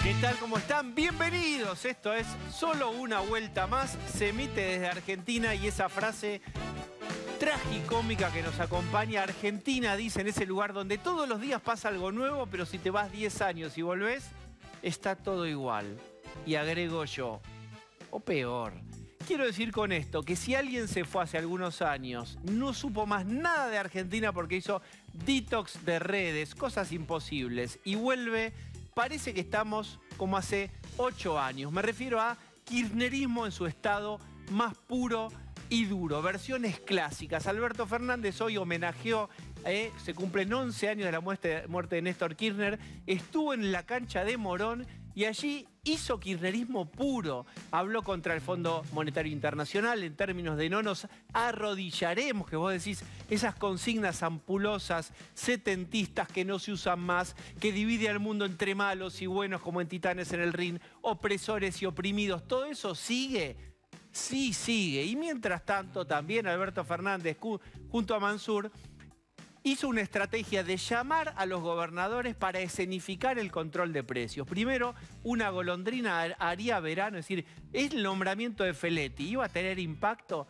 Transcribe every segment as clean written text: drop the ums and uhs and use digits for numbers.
¿Qué tal? ¿Cómo están? Bienvenidos. Esto es Solo una vuelta más. Se emite desde Argentina y esa frase tragicómica que nos acompaña. Argentina, dice, en ese lugar donde todos los días pasa algo nuevo, pero si te vas 10 años y volvés, está todo igual. Y agrego yo, o peor. Quiero decir con esto que si alguien se fue hace algunos años, no supo más nada de Argentina porque hizo detox de redes, cosas imposibles, y vuelve, parece que estamos como hace 8 años. Me refiero a kirchnerismo en su estado más puro y duro, versiones clásicas. Alberto Fernández hoy homenajeó, se cumplen 11 años de la muerte de Néstor Kirchner, estuvo en la cancha de Morón y allí hizo kirchnerismo puro. Habló contra el Fondo Monetario Internacional en términos de no nos arrodillaremos, que vos decís, esas consignas ampulosas, setentistas que no se usan más, que divide al mundo entre malos y buenos como en Titanes en el Ring, opresores y oprimidos. ¿Todo eso sigue? Sí, sigue. Y mientras tanto, también Alberto Fernández, junto a Mansur, hizo una estrategia de llamar a los gobernadores para escenificar el control de precios. Primero, una golondrina haría verano, es decir, el nombramiento de Feletti iba a tener impacto.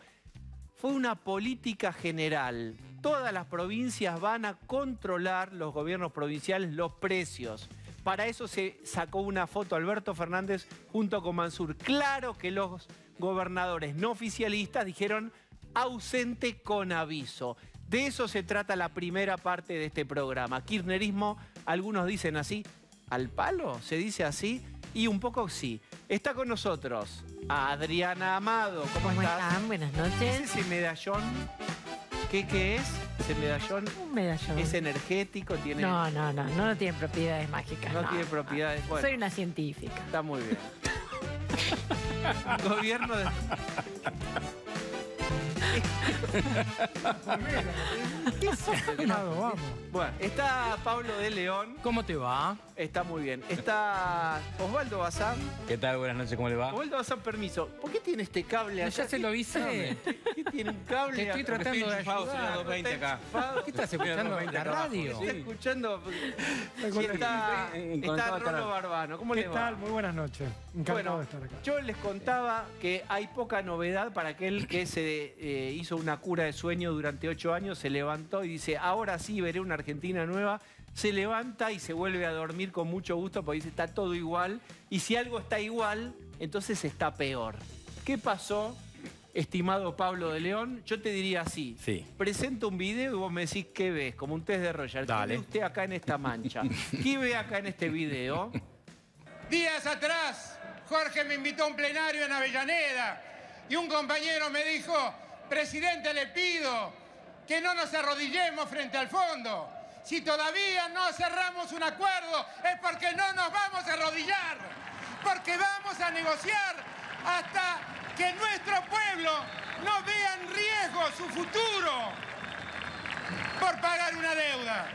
Fue una política general. Todas las provincias van a controlar, los gobiernos provinciales, los precios. Para eso se sacó una foto Alberto Fernández junto con Mansur. Claro que los gobernadores no oficialistas dijeron ausente con aviso. De eso se trata la primera parte de este programa. Kirchnerismo, algunos dicen así, al palo, se dice así, y un poco sí. Está con nosotros Adriana Amado. ¿Cómo estás? Buenas noches. ¿Qué es ese medallón? ¿Qué es ese medallón? Un medallón. ¿Es energético? ¿Tiene... No tiene propiedades mágicas. No tiene propiedades. No. Bueno, soy una científica. está muy bien. Gobierno de... ¿Qué es eso? Vamos. Bueno, está Pablo de León. ¿Cómo te va? Está muy bien. Está Osvaldo Bazán. ¿Qué tal? Buenas noches, ¿cómo le va? Osvaldo Bazán, permiso. ¿Por qué tiene este cable allá? Ya se lo hice. ¿Qué tiene un cable? Te estoy acá? tratando de enchufado, ayudar. señor 220 acá. ¿Qué estás escuchando? ¿La radio? Está escuchando. Sí, Está conectado al Rolo canal. Barbano. ¿Cómo ¿Qué le va? tal? Muy buenas noches. Encantado Bueno, de estar acá. yo les contaba que hay poca novedad para aquel que se hizo una cura de sueño durante 8 años, se levantó y dice, ahora sí veré una Argentina nueva. Se levanta y se vuelve a dormir con mucho gusto porque dice, está todo igual. Y si algo está igual, entonces está peor. ¿Qué pasó, estimado Pablo de León? Yo te diría así. Sí. Presento un video y vos me decís qué ves, como un test de Roger. Dale. ¿Qué ve usted acá en esta mancha? ¿Qué ve acá en este video? Días atrás, Jorge me invitó a un plenario en Avellaneda y un compañero me dijo, presidente, le pido que no nos arrodillemos frente al fondo. Si todavía no cerramos un acuerdo es porque no nos vamos a arrodillar, porque vamos a negociar hasta que nuestro pueblo no vea en riesgo su futuro por pagar una deuda.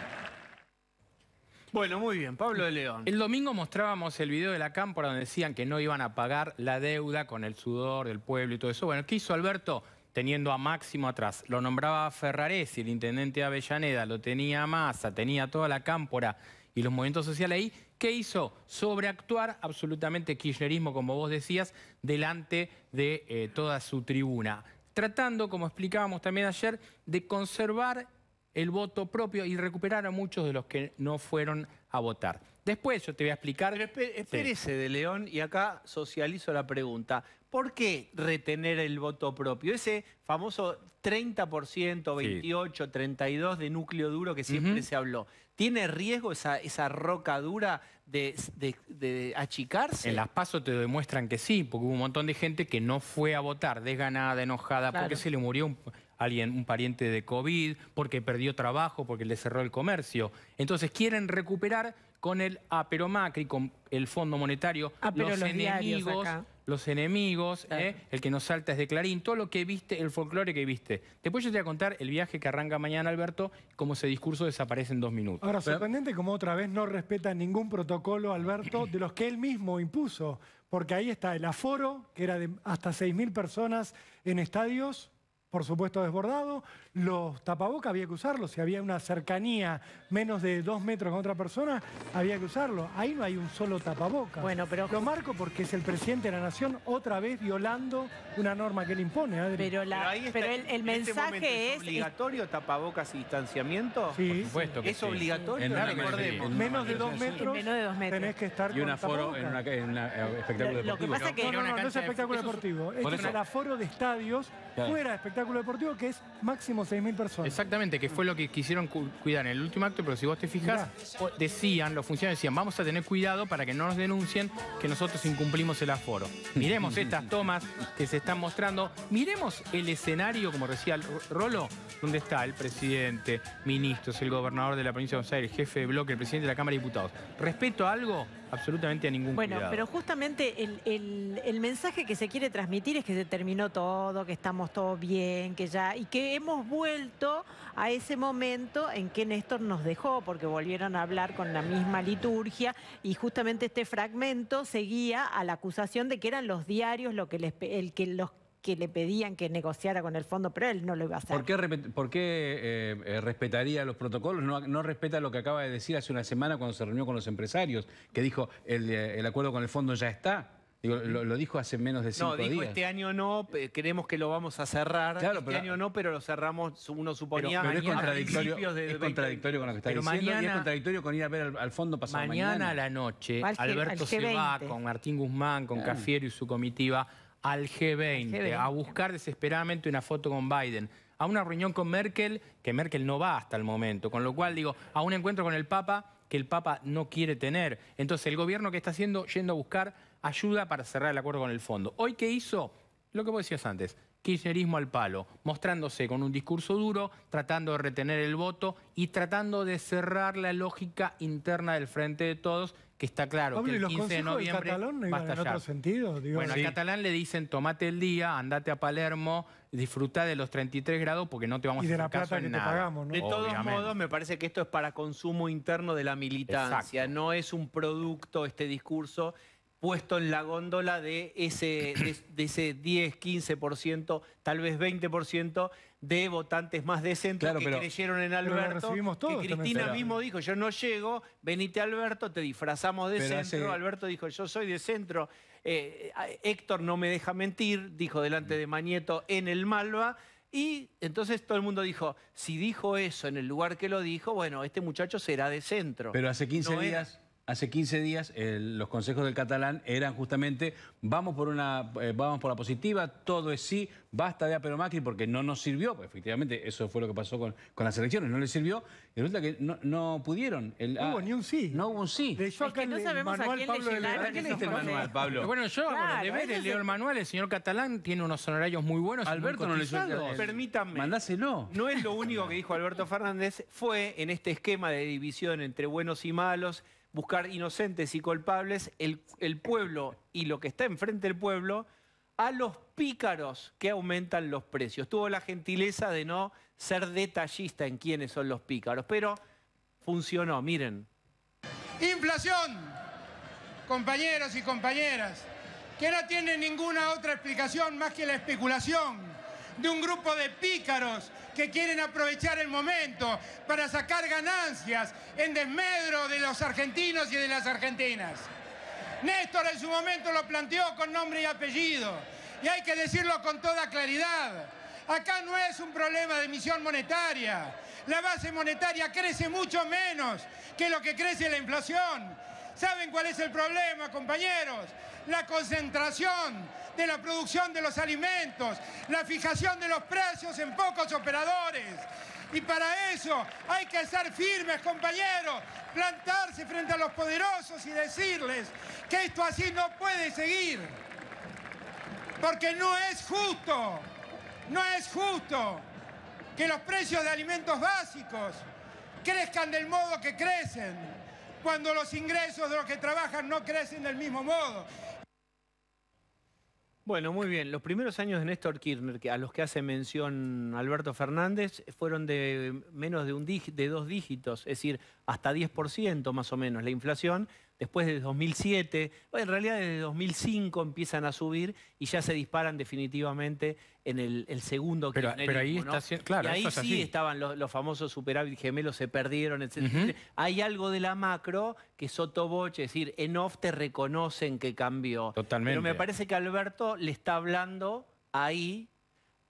Bueno, muy bien, Pablo de León. El domingo mostrábamos el video de la Cámpora donde decían que no iban a pagar la deuda con el sudor del pueblo y todo eso. Bueno, ¿qué hizo Alberto? Teniendo a Máximo atrás. Lo nombraba Ferraresi, el intendente de Avellaneda, lo tenía a Massa, tenía toda la Cámpora y los movimientos sociales ahí. ¿Qué hizo? Sobreactuar absolutamente kirchnerismo, como vos decías, delante de toda su tribuna. Tratando, como explicábamos también ayer, de conservar el voto propio y recuperar a muchos de los que no fueron a votar. Después yo te voy a explicar... Pero espérese de León y acá socializo la pregunta. ¿Por qué retener el voto propio? Ese famoso 30%, 28, 32% de núcleo duro que siempre se habló. ¿Tiene riesgo esa roca dura de achicarse? En las PASO te demuestran que sí, porque hubo un montón de gente que no fue a votar, desganada, enojada, Claro. porque se le murió un pariente de COVID, porque perdió trabajo, porque le cerró el comercio. Entonces quieren recuperar con el pero Macri, con el Fondo Monetario, Pero los los diarios enemigos, acá. Claro. El que nos salta es de Clarín, todo lo que viste, el folclore que viste. Después yo te voy a contar el viaje que arranca mañana, Alberto, cómo ese discurso desaparece en 2 minutos. Ahora, sorprendente como otra vez no respeta ningún protocolo, Alberto, de los que él mismo impuso. Porque ahí está el aforo, que era de hasta 6.000 personas en estadios, por supuesto, desbordado. Los tapabocas había que usarlos. Si había una cercanía menos de 2 metros con otra persona, había que usarlo. Ahí no hay un solo tapabocas. Bueno, pero... Lo marco porque es el presidente de la Nación otra vez violando una norma que él impone, Adri. Pero, ahí está, pero el en este momento, mensaje ¿es obligatorio tapabocas y distanciamiento? Sí, Por supuesto que Es sí. obligatorio, En una recordemos. menos de 2 metros, menos de 2 metros. tenés que estar Y un con aforo en tapabocas. un espectáculo Lo que deportivo. pasa que- No, Era una no es cancha de espectáculo fútbol. deportivo. Esto Por es eso. el aforo de estadios Claro. fuera de espectáculo deportivo, que es máximo 6.000 personas. Exactamente, que fue lo que quisieron cuidar en el último acto, pero si vos te fijas, decían, los funcionarios decían, vamos a tener cuidado para que no nos denuncien que nosotros incumplimos el aforo. Miremos estas tomas que se están mostrando, miremos el escenario, como decía Rolo, donde está el presidente, ministros, el gobernador de la provincia de Buenos Aires, el jefe de bloque, el presidente de la Cámara de Diputados. ¿Respeto a algo? Absolutamente a ningún Bueno, cuidado. pero justamente el mensaje que se quiere transmitir es que se terminó todo, que estamos todos bien, que ya, y que hemos vuelto a ese momento en que Néstor nos dejó, porque volvieron a hablar con la misma liturgia, y justamente este fragmento seguía a la acusación de que eran los diarios los que le pedían que negociara con el fondo, pero él no lo iba a hacer. ¿Por qué respetaría los protocolos? No respeta lo que acaba de decir hace una semana cuando se reunió con los empresarios, que dijo el acuerdo con el fondo ya está. Digo, lo dijo hace menos de 5 días. No, dijo este año no, creemos que lo vamos a cerrar. Claro, este pero- año no, pero lo cerramos, uno suponía, Pero es a contradictorio, principios de es 20. contradictorio con lo que está Pero diciendo y es mañana- contradictorio con ir a ver al fondo pasado Mañana a la noche, Va al Alberto al se va G20. con Martín Guzmán, con Cafiero y su comitiva al G20, Al G20. a buscar desesperadamente una foto con Biden, a una reunión con Merkel, que Merkel no va hasta el momento, con lo cual, digo, a un encuentro con el Papa, que el Papa no quiere tener. Entonces, el gobierno que está haciendo, yendo a buscar ayuda para cerrar el acuerdo con el fondo. ¿Hoy qué hizo? Lo que vos decías antes, kirchnerismo al palo, mostrándose con un discurso duro, tratando de retener el voto y tratando de cerrar la lógica interna del Frente de Todos, que está claro Pablo, que ¿y el los 15 de consejos del noviembre catalán no va a iban en estallar. otro sentido? Digo, Bueno, sí. al catalán le dicen, tomate el día, andate a Palermo, disfrutá de los 33 grados porque no te vamos Y a de hacer la caso plata en que te nada. pagamos, ¿no? De todos Obviamente. modos, me parece que esto es para consumo interno de la militancia. Exacto. No es un producto, este discurso, puesto en la góndola de ese 10, 15%, tal vez 20% de votantes más de centro Claro, que pero- creyeron en pero lo Alberto. recibimos todos Que este Cristina mensaje. mismo dijo, yo no llego, venite Alberto, te disfrazamos de Pero centro. hace- Alberto dijo, yo soy de centro. Héctor no me deja mentir, dijo delante de Mañeto en el Malva. Y entonces todo el mundo dijo, si dijo eso en el lugar que lo dijo, bueno, este muchacho será de centro. Pero hace 15 No era- días... Hace 15 días los consejos del catalán eran justamente vamos por la positiva, todo es sí, basta de Apero Macri porque no nos sirvió, pues efectivamente eso fue lo que pasó con las elecciones, no les sirvió y resulta que no pudieron. No hubo ni un sí. No hubo un sí. Leyó Es que acá no el sabemos a manual quién le Pablo de llegaron León. ¿Qué esos leíste el manual, consejos. Pablo? Bueno, yo hago Claro, los deberes, ese es leo el- el manual, el señor catalán tiene unos honorarios muy buenos. y muy Alberto no leyó cotizados. Permítanme. Mandáselo. No es lo único que dijo Alberto Fernández, fue en este esquema de división entre buenos y malos, buscar inocentes y culpables, el pueblo y lo que está enfrente del pueblo, a los pícaros que aumentan los precios. Tuvo la gentileza de no ser detallista en quiénes son los pícaros, pero funcionó, miren. Inflación, compañeros y compañeras, que no tiene ninguna otra explicación más que la especulación de un grupo de pícaros que quieren aprovechar el momento para sacar ganancias en desmedro de los argentinos y de las argentinas. Néstor en su momento lo planteó con nombre y apellido, y hay que decirlo con toda claridad. Acá no es un problema de emisión monetaria. La base monetaria crece mucho menos que lo que crece la inflación. ¿Saben cuál es el problema, compañeros? La concentración de la producción de los alimentos, la fijación de los precios en pocos operadores. Y para eso hay que ser firmes, compañeros, plantarse frente a los poderosos y decirles que esto así no puede seguir. Porque no es justo, no es justo que los precios de alimentos básicos crezcan del modo que crecen, cuando los ingresos de los que trabajan no crecen del mismo modo. Bueno, muy bien. Los primeros años de Néstor Kirchner, a los que hace mención Alberto Fernández, fueron de menos de 2 dígitos. Es decir, hasta 10% más o menos la inflación. Después de 2007, en realidad desde 2005 empiezan a subir y ya se disparan definitivamente en el segundo kirchnerismo, pero ahí ¿no? está, claro, y ahí eso es sí así. estaban los famosos superávit gemelos, se perdieron, etc. Hay algo de la macro que sotoboche, es decir, en off te reconocen que cambió. Totalmente. Pero me parece que Alberto le está hablando ahí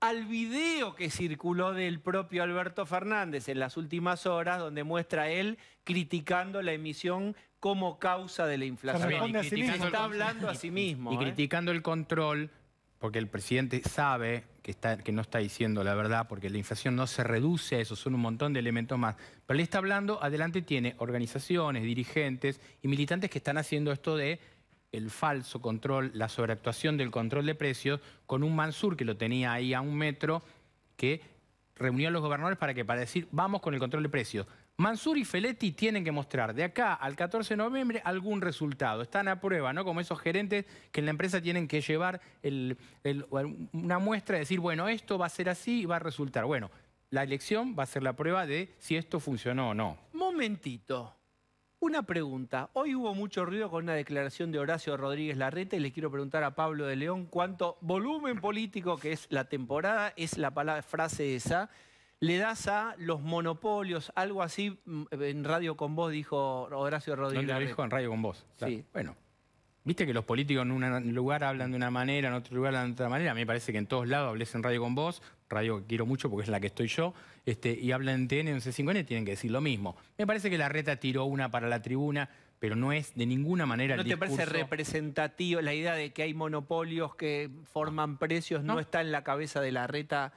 al video que circuló del propio Alberto Fernández en las últimas horas, donde muestra él criticando la emisión como causa de la inflación. responde a sí mismo. Se está hablando a sí mismo. Y criticando el control, porque el presidente sabe que no está diciendo la verdad, porque la inflación no se reduce a eso, son un montón de elementos más. Pero le está hablando, adelante tiene organizaciones, dirigentes y militantes que están haciendo esto de el falso control, la sobreactuación del control de precios, con un Mansur que lo tenía ahí a 1 metro, que reunió a los gobernadores para decir, vamos con el control de precios. Mansur y Feletti tienen que mostrar de acá al 14 de noviembre algún resultado. Están a prueba, ¿no? Como esos gerentes que en la empresa tienen que llevar una muestra y decir, bueno, esto va a ser así y va a resultar. Bueno, la elección va a ser la prueba de si esto funcionó o no. Momentito. Una pregunta. Hoy hubo mucho ruido con una declaración de Horacio Rodríguez Larreta y le quiero preguntar a Pablo de León cuánto volumen político, que es la temporada, es la frase esa, le das a los monopolios, algo así en Radio con Vos dijo Horacio Rodríguez ¿Dónde lo Larreta. dijo? En Radio con Vos. Claro. Sí. Bueno, viste que los políticos en un lugar hablan de una manera, en otro lugar hablan de otra manera. A mí me parece que en todos lados hables en Radio con Vos, radio que quiero mucho porque es la que estoy yo, y hablan en TN, en C5N, tienen que decir lo mismo. Me parece que Larreta tiró una para la tribuna, pero no es de ninguna manera ¿No el te parece discurso. representativo la idea de que hay monopolios que forman precios? ¿No está en la cabeza de Larreta?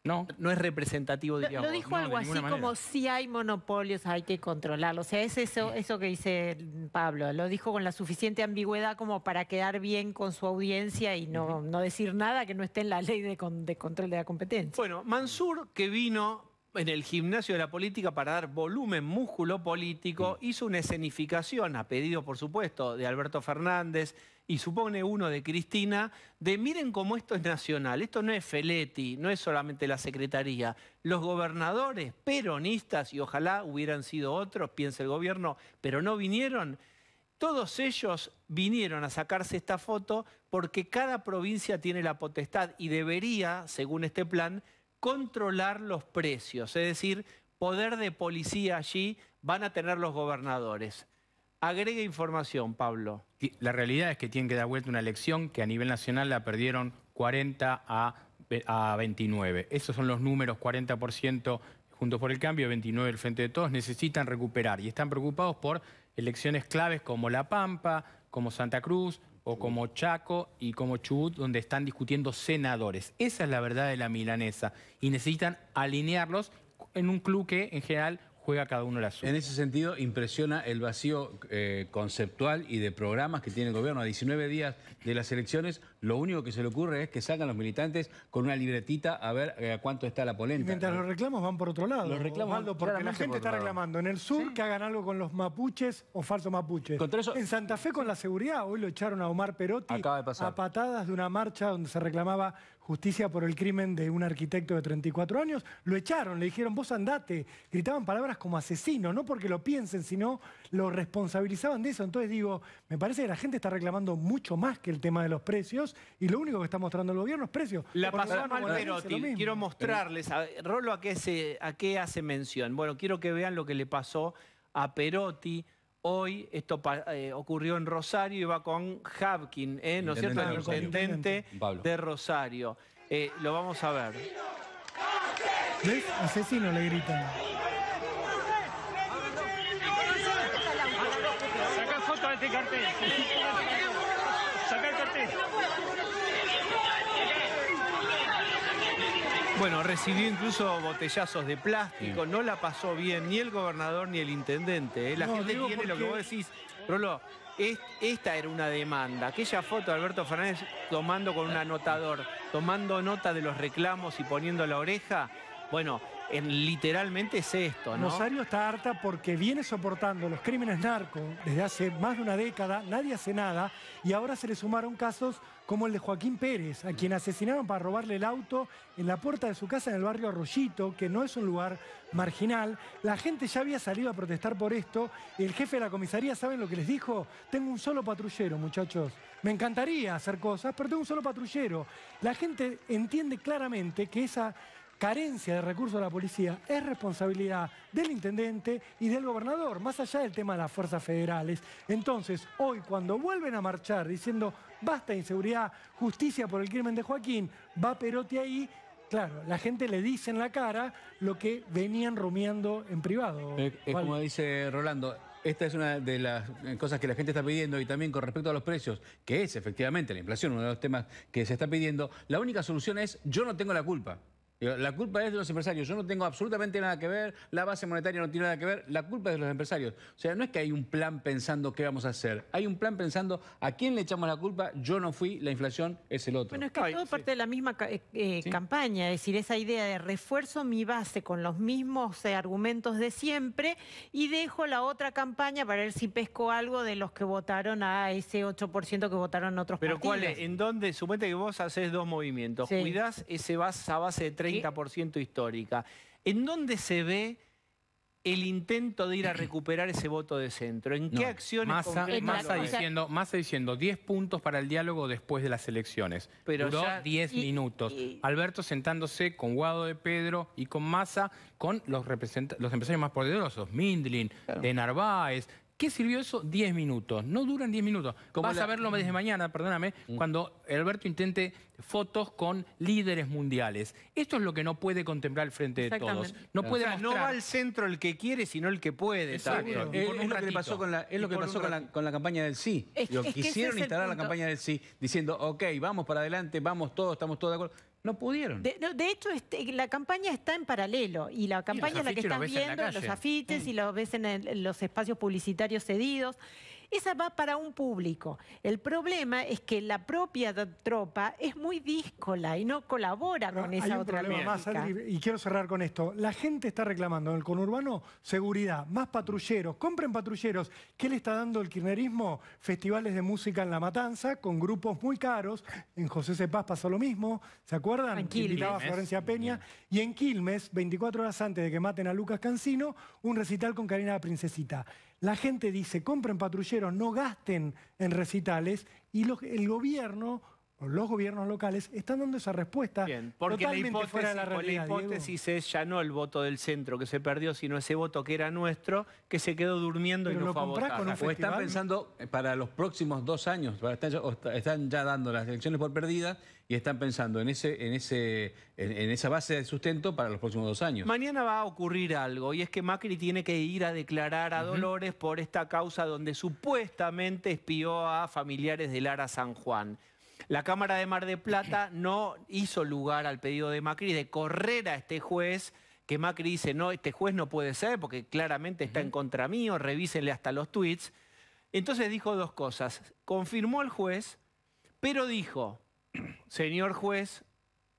No. No es representativo, diríamos. Lo dijo no, de algo así ninguna manera. como si hay monopolios hay que controlarlos. O sea, es eso que dice Pablo. Lo dijo con la suficiente ambigüedad como para quedar bien con su audiencia y no decir nada que no esté en la ley de control de la competencia. Bueno, Mansur, que vino en el gimnasio de la política para dar volumen, músculo político, hizo una escenificación, a pedido, por supuesto, de Alberto Fernández y supone uno de Cristina, de miren cómo esto es nacional, esto no es Feletti, no es solamente la Secretaría, los gobernadores peronistas, y ojalá hubieran sido otros, piensa el gobierno, pero no vinieron. Todos ellos vinieron a sacarse esta foto porque cada provincia tiene la potestad y debería, según este plan, controlar los precios, es decir, poder de policía allí van a tener los gobernadores. Agrega información, Pablo. La realidad es que tienen que dar vuelta una elección que a nivel nacional la perdieron 40 a 29. Esos son los números, 40% Juntos por el Cambio, 29 el Frente de Todos, necesitan recuperar y están preocupados por elecciones claves como La Pampa, como Santa Cruz o como Chaco y como Chubut, donde están discutiendo senadores. Esa es la verdad de la milanesa y necesitan alinearlos en un club que en general juega cada uno la suya. En ese sentido, impresiona el vacío conceptual y de programas que tiene el gobierno. A 19 días de las elecciones, lo único que se le ocurre es que salgan los militantes con una libretita a ver a cuánto está la polenta. Y mientras los reclamos van por otro lado. Los reclamos Osvaldo, van porque la claramente gente por está otro lado. reclamando en el sur que hagan algo con los mapuches o falsos mapuches. Contra eso- En Santa Fe con la seguridad, hoy lo echaron a Omar Perotti Acaba de pasar. a patadas de una marcha donde se reclamaba justicia por el crimen de un arquitecto de 34 años. Lo echaron, le dijeron vos andate. Gritaban palabras como asesino, no porque lo piensen, sino lo responsabilizaban de eso. Entonces digo, me parece que la gente está reclamando mucho más que el tema de los precios y lo único que está mostrando el gobierno es precios. La Porque pasó van mal bonaerense, lo Perotti. mismo. Quiero mostrarles, Rolo, a qué hace mención. Bueno, quiero que vean lo que le pasó a Perotti. Hoy esto ocurrió en Rosario y va con Habkin, ¿no es cierto? El intendente Pablo. de Rosario. Lo vamos a ver. ¿Ves? Asesino le gritan. Saca foto de este cartel. Saca el cartel. Bueno, recibió incluso botellazos de plástico, no la pasó bien ni el gobernador ni el intendente. La No, gente digo tiene lo que porque- vos decís, Rolo, esta era una demanda. Aquella foto de Alberto Fernández tomando con un anotador, tomando nota de los reclamos y poniendo la oreja, Bueno, literalmente es esto, ¿no? Rosario está harta porque viene soportando los crímenes narcos desde hace más de una década, nadie hace nada, y ahora se le sumaron casos como el de Joaquín Pérez, a quien asesinaron para robarle el auto en la puerta de su casa en el barrio Arroyito, que no es un lugar marginal. La gente ya había salido a protestar por esto, y el jefe de la comisaría, ¿saben lo que les dijo? Tengo un solo patrullero, muchachos. Me encantaría hacer cosas, pero tengo un solo patrullero. La gente entiende claramente que esa carencia de recursos de la policía es responsabilidad del intendente y del gobernador, más allá del tema de las fuerzas federales. Entonces, hoy, cuando vuelven a marchar diciendo basta de inseguridad, justicia por el crimen de Joaquín, va Perotti ahí, claro, la gente le dice en la cara lo que venían rumiando en privado. Es como dice Rolando. Esta es una de las cosas que la gente está pidiendo, y también con respecto a los precios, que es efectivamente la inflación, uno de los temas que se está pidiendo. La única solución es: yo no tengo la culpa. La culpa es de los empresarios. Yo no tengo absolutamente nada que ver, la base monetaria no tiene nada que ver, la culpa es de los empresarios. O sea, no es que hay un plan pensando qué vamos a hacer, hay un plan pensando a quién le echamos la culpa. Yo no fui, la inflación es el otro. Bueno, es que todo parte de la misma campaña, es decir, esa idea de refuerzo mi base con los mismos argumentos de siempre y dejo la otra campaña para ver si pesco algo de los que votaron a ese 8% que votaron otros Pero partidos. ¿cuál es? ¿En dónde? Suponete que vos haces dos movimientos, Sí. cuidás esa base de 30% histórica. ¿En dónde se ve el intento de ir a recuperar ese voto de centro? ¿En qué acciones Massa concretas? Massa diciendo 10 puntos para el diálogo después de las elecciones. Pero Duró ya- 10 minutos. Alberto sentándose con Guado de Pedro y con Massa, con los empresarios más poderosos, Mindlin, de Narváez. ¿Qué sirvió eso? 10 minutos. No duran 10 minutos. Vas a verlo desde mañana, perdóname, cuando Alberto intente fotos con líderes mundiales. Esto es lo que no puede contemplar el Frente de Todos. Exactamente. No O puede sea, no mostrar. va al centro el que quiere, sino el que puede. Exacto. también. Y por un Es lo que le ratito. pasó con la campaña del sí. Es que ese Quisieron es el instalar la punto. campaña del sí, diciendo, ok, vamos para adelante, vamos todos, estamos todos de acuerdo. No pudieron. De hecho, la campaña está en paralelo y la campaña es la que afiches los están ves en la viendo, los calle. afiches y los ves en los espacios publicitarios cedidos. Esa va para un público. El problema es que la propia tropa es muy díscola y no colabora Pero con hay esa un otra problema más, lógica. Adri, y quiero cerrar con esto. La gente está reclamando en el conurbano seguridad, más patrulleros, compren patrulleros. ¿Qué le está dando el kirchnerismo? Festivales de música en La Matanza, con grupos muy caros. En José Cepaz pasó lo mismo, ¿se acuerdan? En Quilmes. Invitaba a Florencia Peña. Y en Quilmes, 24 horas antes de que maten a Lucas Cancino, un recital con Karina la Princesita. La gente dice, compren patrulleros, no gasten en recitales, y el gobierno, o los gobiernos locales, están dando esa respuesta. Bien, porque totalmente fuera de la la realidad, hipótesis es ya no el voto del centro que se perdió, sino ese voto que era nuestro, que se quedó durmiendo Pero y no lo fue a comprás votar. con un O están festival. pensando para los próximos 2 años, están ya dando las elecciones por perdidas y están pensando en esa base de sustento para los próximos 2 años. Mañana va a ocurrir algo, y es que Macri tiene que ir a declarar a Dolores por esta causa donde supuestamente espió a familiares de Lara San Juan. La Cámara de Mar del Plata no hizo lugar al pedido de Macri de correr a este juez, que Macri dice, no, este juez no puede ser porque claramente está en contra mío, revísenle hasta los tweets. Entonces dijo dos cosas. Confirmó al juez, pero dijo, señor juez,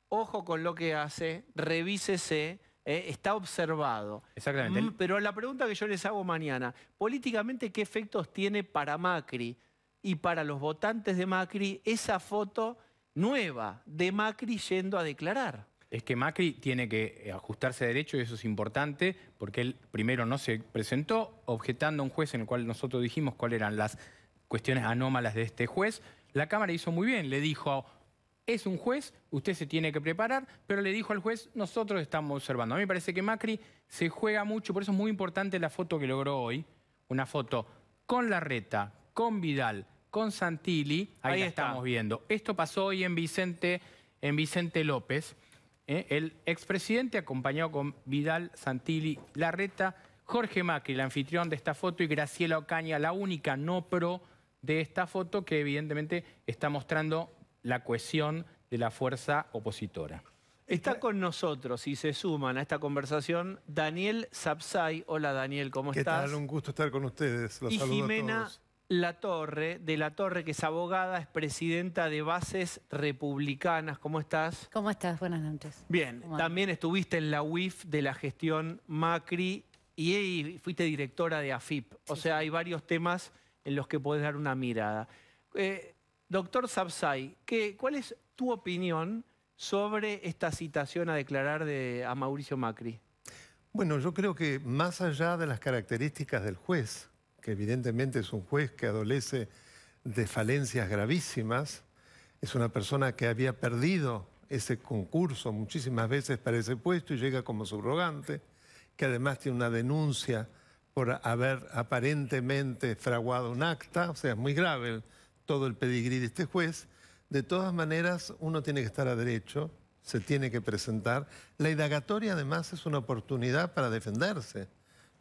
ojo con lo que hace, revísese, está observado. Exactamente. Pero la pregunta que yo les hago mañana, políticamente, ¿qué efectos tiene para Macri y para los votantes de Macri esa foto nueva de Macri yendo a declarar? Es que Macri tiene que ajustarse a derecho y eso es importante porque él primero no se presentó objetando a un juez en el cual nosotros dijimos cuáles eran las cuestiones anómalas de este juez. La Cámara hizo muy bien, le dijo, es un juez, usted se tiene que preparar, pero le dijo al juez, nosotros estamos observando. A mí me parece que Macri se juega mucho, por eso es muy importante la foto que logró hoy, una foto con Larreta, con Vidal, con Santilli, ahí la está. estamos viendo. Esto pasó hoy en Vicente López. El expresidente acompañado con Vidal, Santilli, Larreta, Jorge Macri, el anfitrión de esta foto, y Graciela Ocaña, la única no pro de esta foto, que evidentemente está mostrando la cohesión de la fuerza opositora. Está con nosotros y se suman a esta conversación Daniel Sapsay. Hola Daniel, ¿cómo ¿Qué estás? tal? Un gusto estar con ustedes. Los Y saludo a Jimena todos. de la Torre, que es abogada, es presidenta de Bases Republicanas. ¿Cómo estás? ¿Cómo estás? Buenas noches. Bien, también estuviste en la UIF de la gestión Macri y fuiste directora de AFIP. O sea, hay varios temas en los que podés dar una mirada. Doctor Sabzai, ¿cuál es tu opinión sobre esta citación a declarar a Mauricio Macri? Bueno, yo creo que más allá de las características del juez, que evidentemente es un juez que adolece de falencias gravísimas, es una persona que había perdido ese concurso muchísimas veces para ese puesto y llega como subrogante, que además tiene una denuncia por haber aparentemente fraguado un acta, o sea, es muy grave todo el pedigrí de este juez. De todas maneras, uno tiene que estar a derecho, se tiene que presentar. La indagatoria además es una oportunidad para defenderse.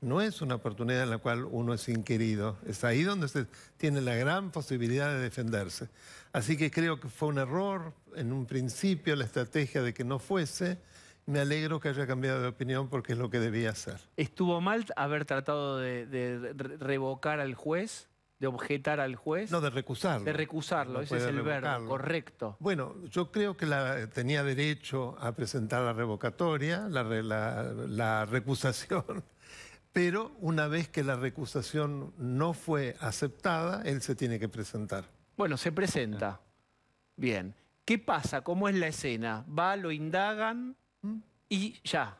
No es una oportunidad en la cual uno es inquirido. Es ahí donde se tiene la gran posibilidad de defenderse. Así que creo que fue un error en un principio la estrategia de que no fuese. Me alegro que haya cambiado de opinión porque es lo que debía hacer. ¿Estuvo mal haber tratado de revocar al juez? ¿De objetar al juez? No, de recusarlo. De recusarlo, No ese es puede el verbo, revocarlo. correcto. Bueno, yo creo que tenía derecho a presentar la revocatoria, la recusación, pero una vez que la recusación no fue aceptada, él se tiene que presentar. Bueno, se presenta. Bien. ¿Qué pasa? ¿Cómo es la escena? Va, lo indagan y ya.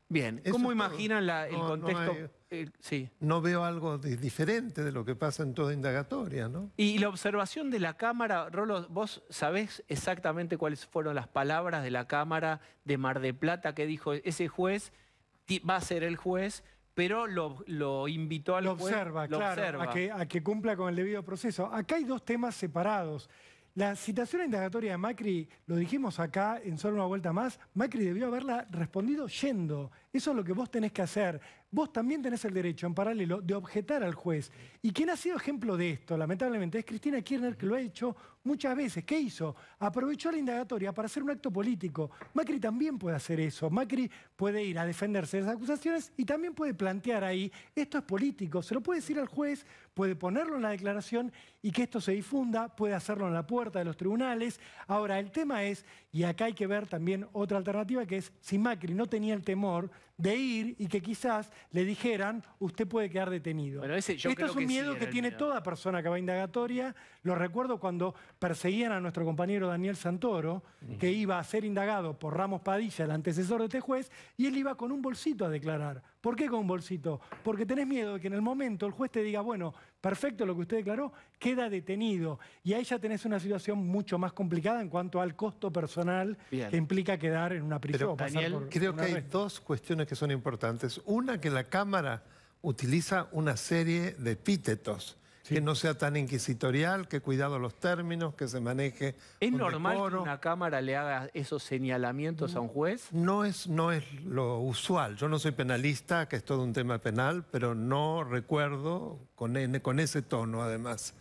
Bien. Eso ¿Cómo es todo. imaginan el No, contexto? no Sí. No veo algo diferente de lo que pasa en toda indagatoria, ¿no? Y la observación de la Cámara, Rolo, ¿vos sabés exactamente cuáles fueron las palabras de la Cámara de Mar del Plata que dijo ese juez va a ser el juez, pero lo invitó al juez? Observa, claro, a que cumpla con el debido proceso. Acá hay dos temas separados. La citación indagatoria de Macri, lo dijimos acá en Solo una vuelta más, Macri debió haberla respondido yendo. Eso es lo que vos tenés que hacer. Vos también tenés el derecho, en paralelo, de objetar al juez. Y quien ha sido ejemplo de esto, lamentablemente, es Cristina Kirchner, que lo ha hecho muchas veces. ¿Qué hizo? Aprovechó la indagatoria para hacer un acto político. Macri también puede hacer eso. Macri puede ir a defenderse de esas acusaciones y también puede plantear ahí, esto es político, se lo puede decir al juez, puede ponerlo en la declaración y que esto se difunda, puede hacerlo en la puerta de los tribunales. Ahora, el tema es, y acá hay que ver también otra alternativa, que es si Macri no tenía el temor de ir y que quizás le dijeran, usted puede quedar detenido. Bueno, esto es un miedo que tiene toda persona que va a indagatoria. Lo recuerdo cuando perseguían a nuestro compañero Daniel Santoro, que iba a ser indagado por Ramos Padilla, el antecesor de este juez, y él iba con un bolsito a declarar. ¿Por qué con un bolsito? Porque tenés miedo de que en el momento el juez te diga, bueno, perfecto lo que usted declaró, queda detenido. Y ahí ya tenés una situación mucho más complicada en cuanto al costo personal que implica quedar en una prisión. Pero, Daniel, creo que hay dos cuestiones que son importantes. Una, que la Cámara utiliza una serie de epítetos. Que no sea tan inquisitorial, que cuidado los términos, que se maneje ¿Es con normal decoro. que una Cámara le haga esos señalamientos a un juez? No es lo usual. Yo no soy penalista, que es todo un tema penal, pero no recuerdo con ese tono, además.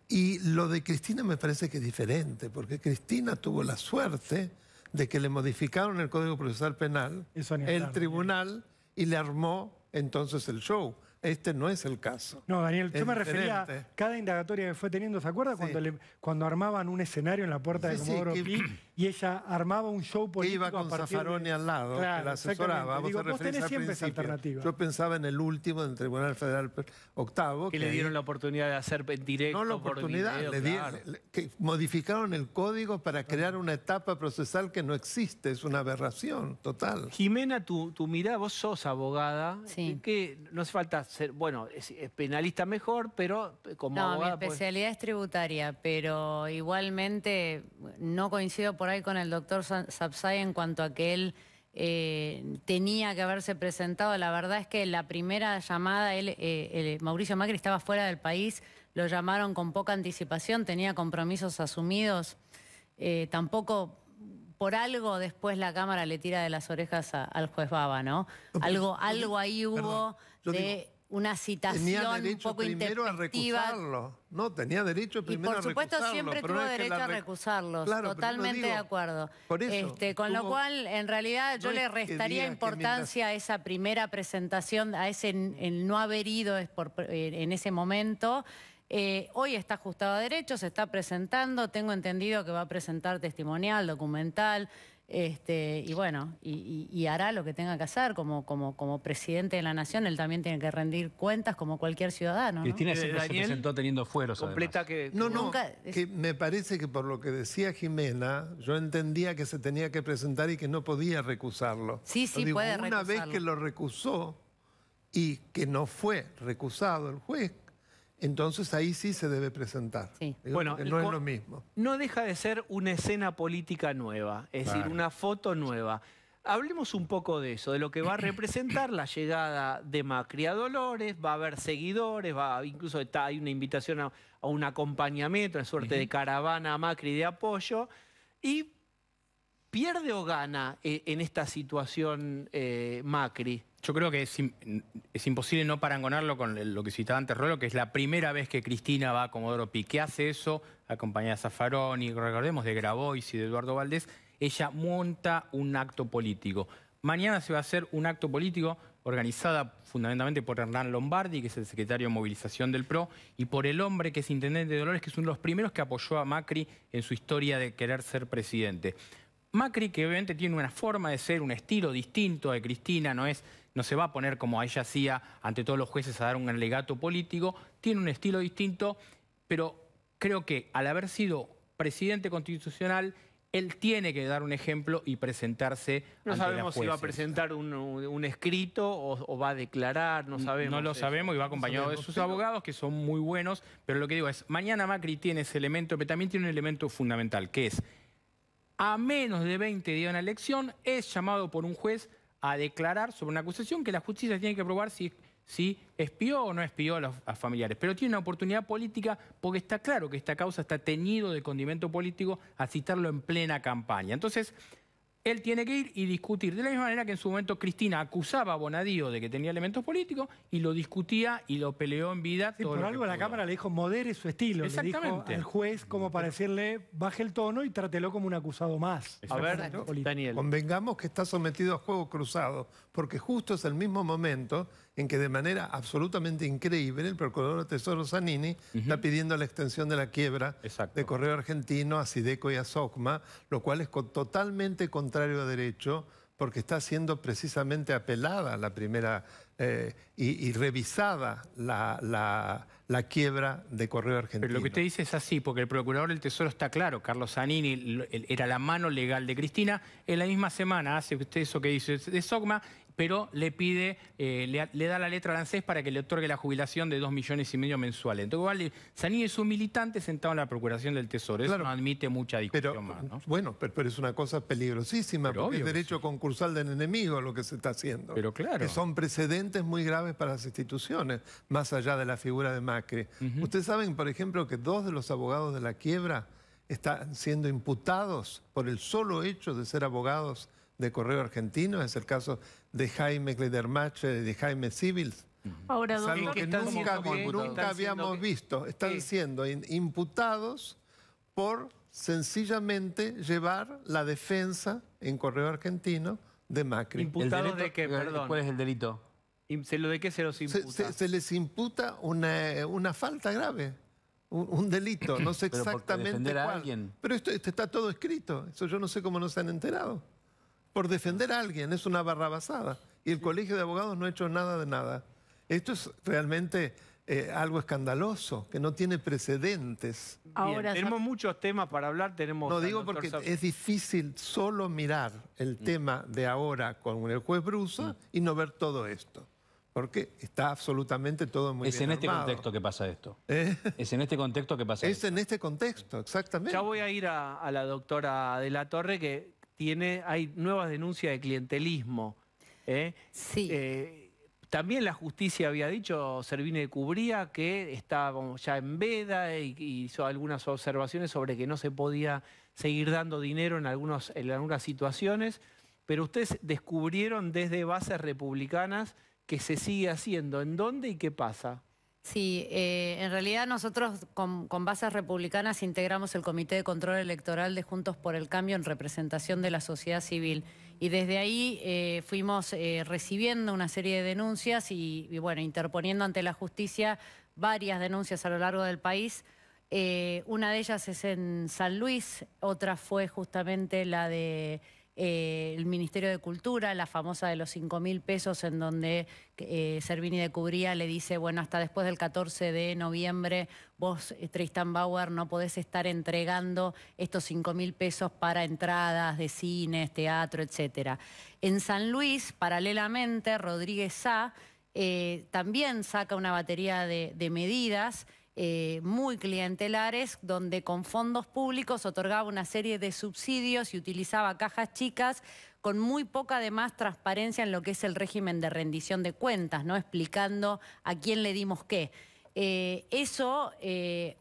Y lo de Cristina me parece que es diferente, porque Cristina tuvo la suerte de que le modificaron el Código Procesal Penal, el tribunal, y le armó entonces el show. Este no es el caso. No, Daniel, yo me refería diferente. a cada indagatoria que fue teniendo. ¿Se acuerda cuando armaban un escenario en la puerta de Comodoro Pi y ella armaba un show político? Iba con Zaffaroni al lado, claro, que la asesoraba. Digo, vos tenés siempre esa alternativa. Yo pensaba en el último del Tribunal Federal Octavo. Que le dieron la oportunidad de hacer en directo. No la oportunidad, por video, que modificaron el código para crear una etapa procesal que no existe. Es una aberración total. Jimena, tu mirada, vos sos abogada. Sí. Que no hace falta ser, bueno, es penalista mejor, pero como abogada... Mi especialidad es tributaria, pero igualmente no coincido por ahí con el doctor Sabzai en cuanto a que él tenía que haberse presentado. La verdad es que la primera llamada, Mauricio Macri estaba fuera del país, lo llamaron con poca anticipación, tenía compromisos asumidos. Tampoco por algo después la Cámara le tira de las orejas al juez Baba, ¿no? Algo ahí hubo de una citación Tenía un derecho poco primero a intempestiva. recusarlo. No, tenía derecho Y primero a por recusarlo. supuesto siempre pero tuvo no es que derecho la a recusarlos, Claro, pero no totalmente digo- de acuerdo. Por eso, Con lo tuvo- cual, en realidad, yo no le es que restaría diga que importancia a esa primera presentación, a ese el no haber ido en ese momento. Hoy está ajustado a derecho, se está presentando, tengo entendido que va a presentar testimonial, documental, y bueno, y hará lo que tenga que hacer como presidente de la nación. Él también tiene que rendir cuentas como cualquier ciudadano, ¿no? Cristina siempre se Daniel, presentó teniendo fueros, Completa además. que... No, Nunca- que me parece que por lo que decía Jimena, yo entendía que se tenía que presentar y que no podía recusarlo. Sí, Yo digo, puede una vez recusarlo. que lo recusó y que no fue recusado el juez, entonces ahí sí se debe presentar. Sí. Digo, Bueno, porque no es con- lo mismo. No deja de ser una escena política nueva, es decir, una foto nueva. Hablemos un poco de eso, de lo que va a representar la llegada de Macri a Dolores. Va a haber seguidores, incluso hay una invitación a un acompañamiento, una suerte de caravana a Macri de apoyo. ¿Y pierde o gana en esta situación Macri? Yo creo que es imposible no parangonarlo con lo que citaba antes Rolo, que es la primera vez que Cristina va a Comodoro Pi. ¿Qué hace eso? Acompañada de Zaffaroni, recordemos de Grabois y de Eduardo Valdés. Ella monta un acto político. Mañana se va a hacer un acto político organizada fundamentalmente por Hernán Lombardi, que es el secretario de movilización del PRO, y por el hombre que es intendente de Dolores, que es uno de los primeros que apoyó a Macri en su historia de querer ser presidente. Macri, que obviamente tiene una forma de ser, un estilo distinto de Cristina, no se va a poner como ella hacía ante todos los jueces a dar un alegato político, tiene un estilo distinto, pero creo que al haber sido presidente constitucional, él tiene que dar un ejemplo y presentarse No ante sabemos las si va a jueces. presentar un escrito o va a declarar, no sabemos. No lo eso. sabemos y va acompañado de sus abogados, que son muy buenos, pero lo que digo es, mañana Macri tiene ese elemento, pero también tiene un elemento fundamental, que es, a menos de 20 días de una elección, es llamado por un juez a declarar sobre una acusación que la justicia tiene que probar si espió o no espió a los familiares. Pero tiene una oportunidad política porque está claro que esta causa está teñido de condimento político al citarlo en plena campaña. Entonces, él tiene que ir y discutir. De la misma manera que en su momento Cristina acusaba a Bonadío de que tenía elementos políticos y lo discutía y lo peleó en vida. Sí, todo por lo algo que la pudo. Cámara le dijo modere su estilo. Le dijo Exactamente. al juez como para decirle baje el tono y trátelo como un acusado más. A ver, Político. Daniel. Convengamos que está sometido a juego cruzado, porque justo es el mismo momento en que de manera absolutamente increíble el Procurador de Tesoro Zanini está pidiendo la extensión de la quiebra Exacto. de Correo Argentino a Sideco y a SOCMA, lo cual es totalmente contrario a derecho, porque está siendo precisamente apelada la primera y revisada la quiebra de Correo Argentino. Pero lo que usted dice es así, porque el Procurador del Tesoro está claro, Carlos Zanini era la mano legal de Cristina, en la misma semana hace usted eso que dice de SOCMA, pero le pide, le da la letra al ANSES para que le otorgue la jubilación de 2,5 millones mensuales. Entonces, igual, Zanini es un militante sentado en la Procuración del Tesoro. Eso Claro. no admite mucha discusión más, ¿no? Bueno, pero es una cosa peligrosísima, Pero porque es obvio que derecho concursal del enemigo lo que se está haciendo. Pero claro. Que son precedentes muy graves para las instituciones, más allá de la figura de Macri. Ustedes saben, por ejemplo, que 2 de los abogados de la quiebra están siendo imputados por el solo hecho de ser abogados de Correo Argentino. Es el caso de Jaime Kledermacher y de Jaime Civils. Ahora, Es algo doctor, que están nunca, siendo que- nunca están habíamos siendo que- visto. Están ¿qué? siendo imputados por sencillamente llevar la defensa en Correo Argentino de Macri. ¿Imputados de qué? Perdón. ¿Cuál es el delito? ¿De qué se los imputa? Se les imputa una falta grave, un delito, no sé Pero por exactamente defender a cuál. alguien. Pero esto está todo escrito, eso yo no sé cómo no se han enterado. Por defender a alguien, es una barrabasada. Y el Colegio de Abogados no ha hecho nada de nada. Esto es realmente algo escandaloso, que no tiene precedentes. Bien, ahora tenemos muchos temas para hablar, tenemos... No al digo doctor porque Sab- es difícil solo mirar el tema de ahora con el juez Brusa y no ver todo esto. Porque está absolutamente todo muy Es bien en este armado. contexto que pasa esto. ¿Eh? Es en este contexto que pasa Es esto. en este contexto, exactamente. Ya voy a ir a la doctora de la Torre, que hay nuevas denuncias de clientelismo. Sí. También la justicia había dicho, Servini de Cubría, que estaba ya en veda y hizo algunas observaciones sobre que no se podía seguir dando dinero en algunas situaciones, pero ustedes descubrieron desde bases republicanas que se sigue haciendo. ¿En dónde y qué pasa? Sí, en realidad nosotros con bases republicanas integramos el Comité de Control Electoral de Juntos por el Cambio en representación de la sociedad civil. Y desde ahí fuimos recibiendo una serie de denuncias y bueno, interponiendo ante la justicia varias denuncias a lo largo del país. Una de ellas es en San Luis, otra fue justamente la de el Ministerio de Cultura, la famosa de los 5.000 pesos, en donde Servini de Cubría le dice, bueno, hasta después del 14 de noviembre vos, Tristan Bauer, no podés estar entregando estos 5.000 pesos para entradas de cines, teatro, etc. En San Luis, paralelamente, Rodríguez Sá también saca una batería de medidas muy clientelares, donde con fondos públicos otorgaba una serie de subsidios y utilizaba cajas chicas con muy poca, además, transparencia en lo que es el régimen de rendición de cuentas, ¿no? Explicando a quién le dimos qué.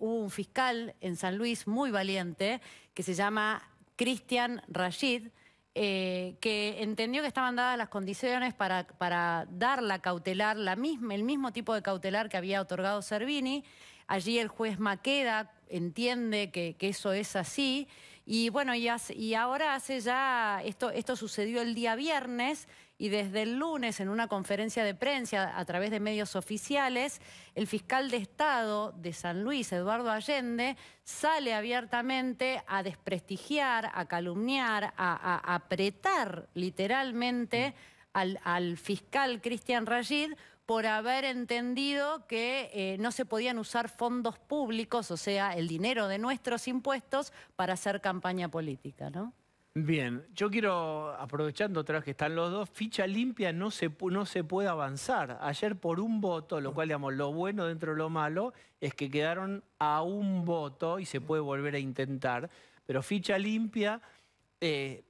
Hubo un fiscal en San Luis muy valiente que se llama Cristian Rashid, que entendió que estaban dadas las condiciones para dar la cautelar, el mismo tipo de cautelar que había otorgado Servini. Allí el juez Maqueda entiende que eso es así. Y bueno, y ahora esto sucedió el día viernes, y desde el lunes, en una conferencia de prensa a través de medios oficiales, el fiscal de Estado de San Luis, Eduardo Allende, sale abiertamente a desprestigiar, a calumniar, a apretar literalmente al fiscal Cristian Rashid por haber entendido que no se podían usar fondos públicos, o sea, el dinero de nuestros impuestos, para hacer campaña política, ¿no? Bien, yo quiero, aprovechando otra vez que están los dos, ficha limpia no se puede avanzar. Ayer por un voto, lo cual, digamos, lo bueno dentro de lo malo es que quedaron a un voto y se puede volver a intentar, pero ficha limpia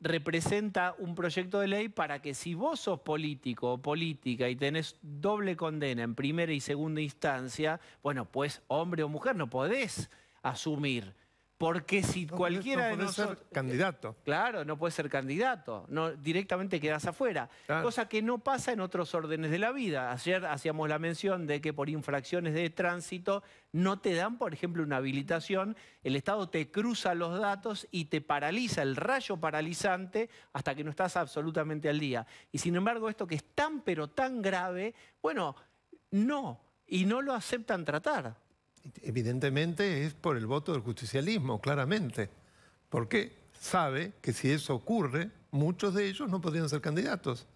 representa un proyecto de ley para que si vos sos político o política y tenés doble condena en primera y segunda instancia, bueno, pues hombre o mujer no podés asumir. Porque si cualquiera de nosotros... ser candidato. Claro, no puede ser candidato. No, directamente quedás afuera. Claro. Cosa que no pasa en otros órdenes de la vida. Ayer hacíamos la mención de que por infracciones de tránsito no te dan, por ejemplo, una habilitación. El Estado te cruza los datos y te paraliza, el rayo paralizante, hasta que no estás absolutamente al día. Y sin embargo, esto que es tan pero tan grave, bueno, no. Y no lo aceptan tratar. Evidentemente es por el voto del justicialismo, claramente. Porque sabe que si eso ocurre, muchos de ellos no podrían ser candidatos.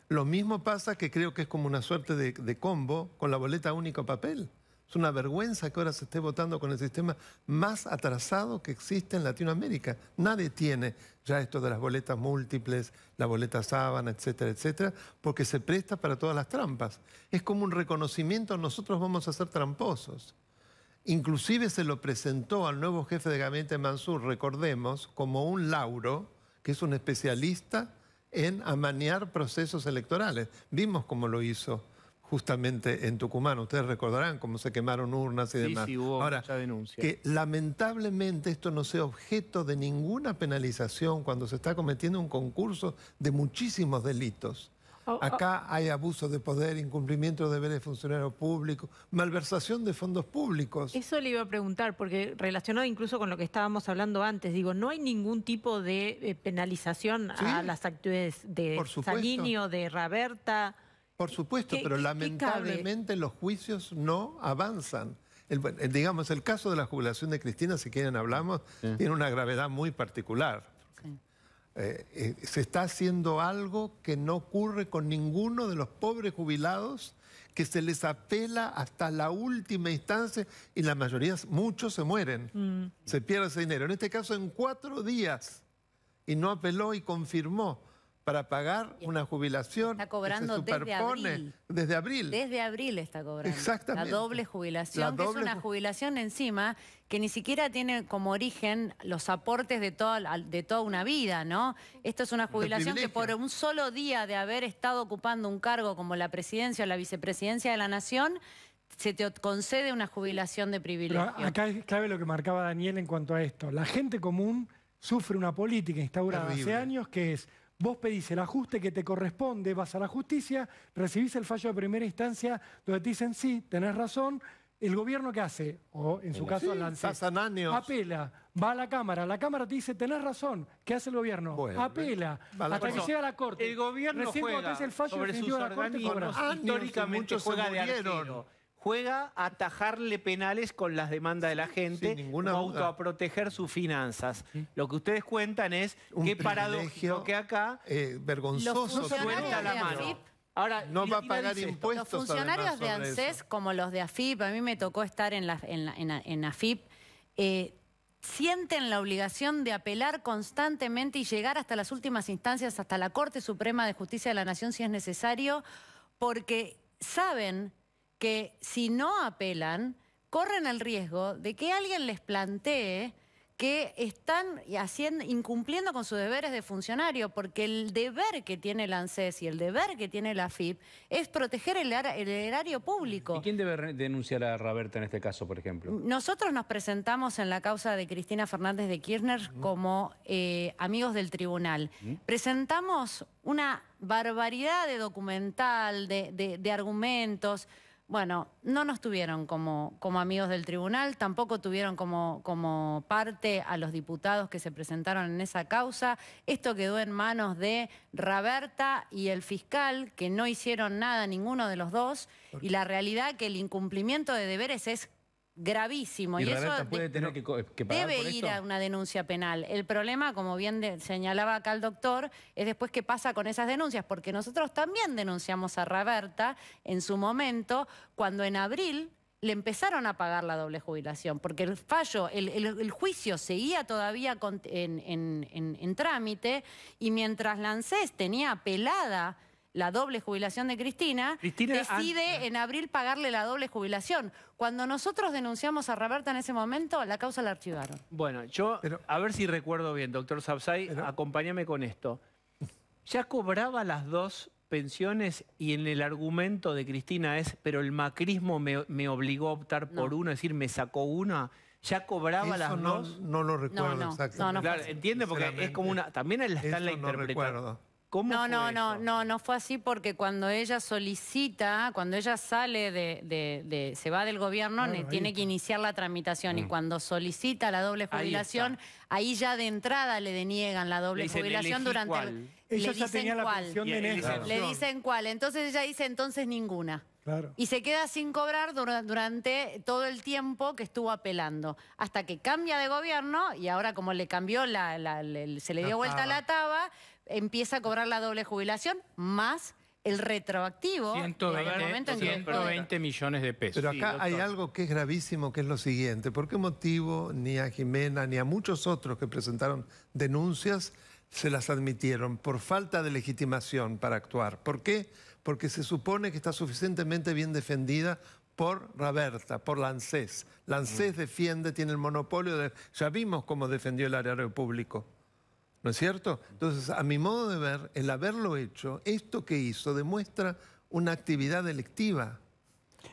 Lo mismo pasa, que creo que es como una suerte de combo con la boleta única papel. Es una vergüenza que ahora se esté votando con el sistema más atrasado que existe en Latinoamérica. Nadie tiene ya esto de las boletas múltiples, la boleta sábana, etcétera, etcétera, porque se presta para todas las trampas. Es como un reconocimiento: nosotros vamos a ser tramposos. Inclusive se lo presentó al nuevo jefe de gabinete Mansur, recordemos, como un lauro, que es un especialista en amañar procesos electorales. Vimos cómo lo hizo justamente en Tucumán. Ustedes recordarán cómo se quemaron urnas y demás. Sí, hubo mucha denuncia. Que lamentablemente esto no sea objeto de ninguna penalización cuando se está cometiendo un concurso de muchísimos delitos. Acá hay abuso de poder, incumplimiento de deberes de funcionario público, malversación de fondos públicos. Eso le iba a preguntar, porque relacionado incluso con lo que estábamos hablando antes, digo, no hay ningún tipo de penalización a las actividades de Zanini o de Raberta. Por supuesto, pero lamentablemente los juicios no avanzan. Digamos, el caso de la jubilación de Cristina, si quieren hablamos, tiene una gravedad muy particular. Se está haciendo algo que no ocurre con ninguno de los pobres jubilados, que se les apela hasta la última instancia y la mayoría, muchos se mueren, se pierde ese dinero. En este caso en 4 días, y no apeló y confirmó para pagar una jubilación. Está cobrando que se superpone desde abril. Desde abril está cobrando. Exactamente. La doble jubilación, que es una jubilación encima que ni siquiera tiene como origen los aportes de toda una vida, ¿no? Esto es una jubilación que por un solo día de haber estado ocupando un cargo como la presidencia o la vicepresidencia de la Nación, se te concede una jubilación de privilegio. Pero acá es clave lo que marcaba Daniel en cuanto a esto. La gente común sufre una política instaurada hace años que es: vos pedís el ajuste que te corresponde, vas a la justicia, recibís el fallo de primera instancia donde te dicen, sí, tenés razón. ¿El gobierno qué hace? O en su caso, el ANSES. Pasan años. Apela, va a la Cámara te dice, tenés razón. ¿Qué hace el gobierno? Bueno, apela, hasta que llega a la Corte. El gobierno Recién cuando juega tenés el fallo sobre sus definitivo de la Corte, organismos, cobrás. históricamente muchos se juega de murieron. arquero. Juega a atajarle penales con las demandas de la gente, Sin ninguna o duda. autoproteger sus finanzas. Lo que ustedes cuentan es Un qué privilegio, paradójico que acá vergonzoso. Los suelta funcionarios la de mano. AFIP, Ahora, No va a Cristina pagar dice esto. impuestos. los funcionarios además, de sobre ANSES, eso. como los de AFIP, a mí me tocó estar en AFIP, sienten la obligación de apelar constantemente y llegar hasta las últimas instancias, hasta la Corte Suprema de Justicia de la Nación si es necesario, porque saben que si no apelan, corren el riesgo de que alguien les plantee que están incumpliendo con sus deberes de funcionario, porque el deber que tiene el ANSES y el deber que tiene la AFIP es proteger el erario público. ¿Y quién debe denunciar a Raberta en este caso, por ejemplo? Nosotros nos presentamos en la causa de Cristina Fernández de Kirchner como amigos del tribunal. Presentamos una barbaridad de documental, de argumentos. Bueno, no nos tuvieron como amigos del tribunal, tampoco tuvieron como parte a los diputados que se presentaron en esa causa. Esto quedó en manos de Raberta y el fiscal, que no hicieron nada ninguno de los dos, y la realidad que el incumplimiento de deberes es gravísimo. ¿Y eso Raberta puede tener que pagar debe por ir esto? a una denuncia penal. El problema, como bien señalaba acá el doctor, es después qué pasa con esas denuncias, porque nosotros también denunciamos a Raberta en su momento, cuando en abril le empezaron a pagar la doble jubilación, porque el fallo, el juicio seguía todavía en trámite, y mientras la ANSES tenía apelada la doble jubilación de Cristina decide en abril pagarle la doble jubilación. Cuando nosotros denunciamos a Raberta en ese momento, la causa la archivaron. Bueno, a ver si recuerdo bien, doctor Sabzai, acompáñame con esto. ¿Ya cobraba las dos pensiones y en el argumento de Cristina es, pero el macrismo me obligó a optar por uno, es decir, me sacó una? ¿Ya cobraba las dos? No lo recuerdo exactamente. Claro, entiende, porque es como una... También está en la interpretación. No fue así, porque cuando ella solicita, cuando ella sale se va del gobierno, tiene que iniciar la tramitación, y cuando solicita la doble jubilación, ahí ya de entrada le deniegan la doble jubilación durante ella ya tenía la pensión de Néstor. Le dicen cuál, entonces ella dice entonces ninguna. Claro. Y se queda sin cobrar durante todo el tiempo que estuvo apelando. Hasta que cambia de gobierno, y ahora como le cambió, se le dio vuelta la taba, empieza a cobrar la doble jubilación más el retroactivo. 120 millones de pesos. Pero acá hay algo que es gravísimo, que es lo siguiente. ¿Por qué motivo ni a Jimena ni a muchos otros que presentaron denuncias se las admitieron? Por falta de legitimación para actuar. ¿Por qué? Porque se supone que está suficientemente bien defendida por Raberta, por la ANSES. La ANSES defiende, tiene el monopolio de... Ya vimos cómo defendió el erario público. ¿No es cierto? Entonces, a mi modo de ver, el haberlo hecho, esto que hizo, demuestra una actividad delictiva.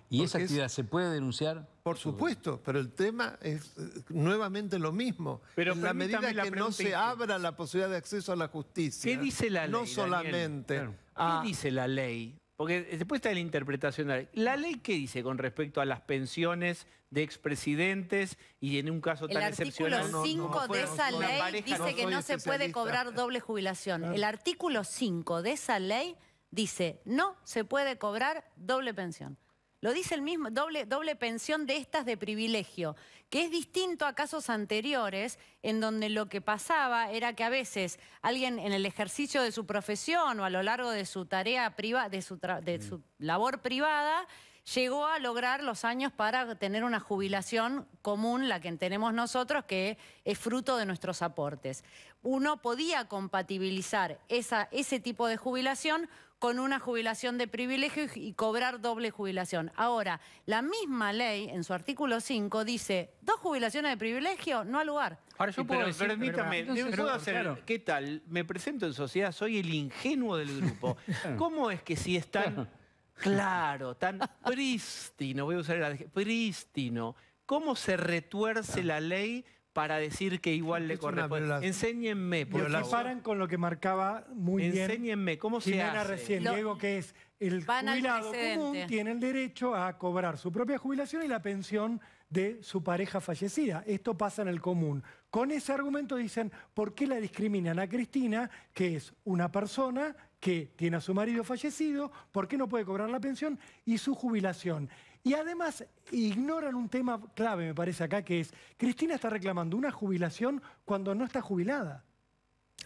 ¿Y esa actividad se puede denunciar? Por supuesto, pero el tema es nuevamente lo mismo. Pero en la medida que no se abra abra la posibilidad de acceso a la justicia. ¿Qué dice la ley, No solamente... Daniel? ¿Qué dice la ley? Porque después está la interpretación de la ley. ¿La ley qué dice con respecto a las pensiones de expresidentes y en un caso tan excepcional? El artículo 5 de esa ley dice que no se puede cobrar doble jubilación. El artículo 5 de esa ley dice no se puede cobrar doble pensión. Lo dice el mismo, doble pensión de estas de privilegio, que es distinto a casos anteriores en donde lo que pasaba era que a veces alguien en el ejercicio de su profesión o a lo largo de su tarea privada, de su labor privada, llegó a lograr los años para tener una jubilación común, la que tenemos nosotros, que es fruto de nuestros aportes. Uno podía compatibilizar ese tipo de jubilación con una jubilación de privilegio y cobrar doble jubilación. Ahora, la misma ley, en su artículo 5, dice, dos jubilaciones de privilegio, no al lugar. Ahora yo puedo decir, permítame, ¿puedo hacer? ¿Qué tal? Me presento en sociedad, soy el ingenuo del grupo. ¿Cómo es que si es tan claro, tan prístino, voy a usar el adjetivo, prístino, cómo se retuerce la ley para decir que igual le Es una corresponde? violación. Enséñenme, Lo por favor. equiparan con lo que marcaba muy bien Enséñenme, ¿cómo se Jimena hace? recién, Diego, que es el Van al jubilado precedente. común tiene el derecho a cobrar su propia jubilación y la pensión de su pareja fallecida. Esto pasa en el común. Con ese argumento dicen, ¿por qué la discriminan a Cristina, que es una persona que tiene a su marido fallecido, por qué no puede cobrar la pensión y su jubilación? Y además ignoran un tema clave, me parece acá, que es, Cristina está reclamando una jubilación cuando no está jubilada.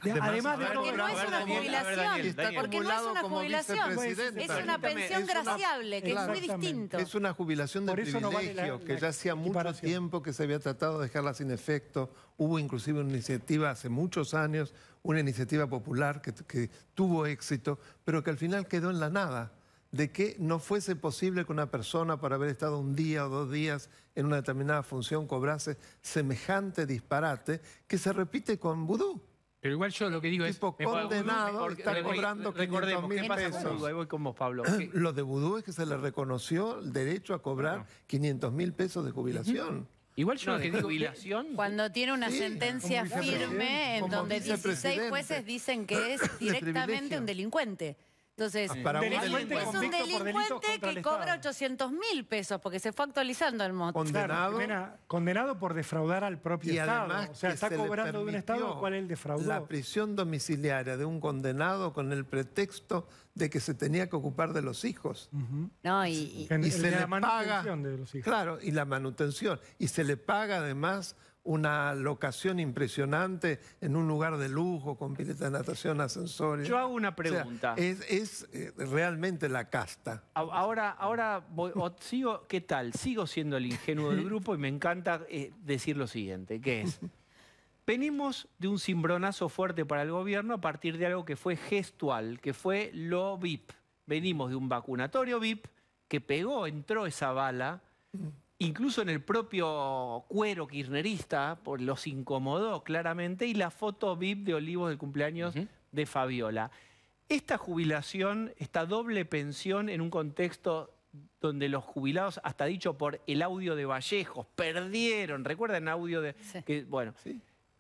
Además de Porque no es una jubilación, Está porque no es acumulado una como jubilación, vicepresidenta. es una pensión graciable, que es muy distinto. Es una jubilación de Por eso no vale privilegio, la que ya hacía mucho equiparación. tiempo que se había tratado de dejarla sin efecto. Hubo inclusive una iniciativa hace muchos años, una iniciativa popular que tuvo éxito, pero que al final quedó en la nada. De que no fuese posible que una persona, por haber estado un día o 2 días en una determinada función, cobrase semejante disparate que se repite con vudú. Pero igual yo lo que digo Tipo es... condenado, está cobrando Recordemos, 500.000 ¿qué pasa con pesos. Vudú? Ahí voy con vos, Pablo. Lo de vudú es que se le reconoció el derecho a cobrar 500.000 pesos de jubilación. Igual yo No, lo que de digo... jubilación. Cuando tiene una Sí, sentencia como firme vicepresidente, en como donde 16 vicepresidente. jueces dicen que es directamente privilegio. un delincuente. Entonces, Para un es delincuente un convicto por delitos delincuente contra el que cobra Estado. 800.000 pesos porque se fue actualizando el monto. Condenado. Jimena, condenado por defraudar al propio Y Estado. además O sea, que está se le cobrando de un Estado permitió al cual él defraudó. la prisión domiciliaria de un condenado con el pretexto de que se tenía que ocupar de los hijos. No, y El se de le la manutención de los hijos. Claro, y la manutención. Y se le paga además una locación impresionante en un lugar de lujo, con pileta de natación, ascensores. Yo hago una pregunta. O sea, es realmente la casta. Ahora sigo, ¿qué tal? Sigo siendo el ingenuo del grupo y me encanta decir lo siguiente, que es, venimos de un cimbronazo fuerte para el gobierno a partir de algo que fue gestual, que fue lo VIP. Venimos de un vacunatorio VIP que entró esa bala, incluso en el propio cuero kirchnerista, los incomodó claramente, y la foto VIP de Olivos del cumpleaños de Fabiola. Esta jubilación, esta doble pensión en un contexto donde los jubilados, hasta dicho por el audio de Vallejos, perdieron, ¿recuerdan audio de...? Sí. Que, bueno,